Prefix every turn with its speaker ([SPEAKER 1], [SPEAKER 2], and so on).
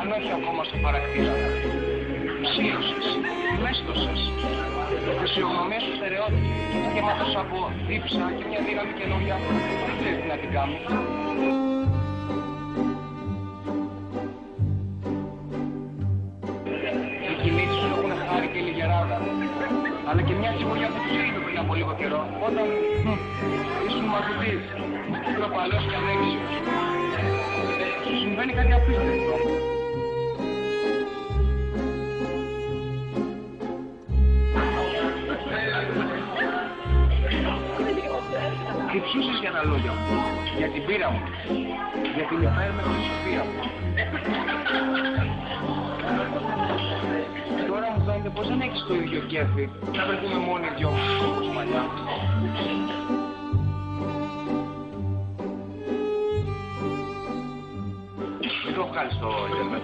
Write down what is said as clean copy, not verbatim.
[SPEAKER 1] Αν όχι ακόμα στο χαρακτήρα, ψήλωσες, μέστοσες, φυσιογνωμία σου στερεώθηκε και μάθος από δίψα και μια δύναμη καινούργια δεν πρέπει να την κάνει. Οι κινήσεις σου έχουν χάρη και λιγεράδα, αλλά και μια σιγουριά που τους έλειπε πριν από λίγο καιρό, όταν ήσουν μαθητής, προπαλός και ανέξιος. Σου συμβαίνει κάτι απίστευτο. Χυψούσες για τα λόγια μου, για την πείρα μου, για την υπέρμετρη σοφία μου. Τώρα μου φαίνεται πως δεν έχεις το ίδιο κέφι να βρεθούμε μόνοι δυο όπως παλιά. Δεν το ευχαριστώ, Ιντερνετ.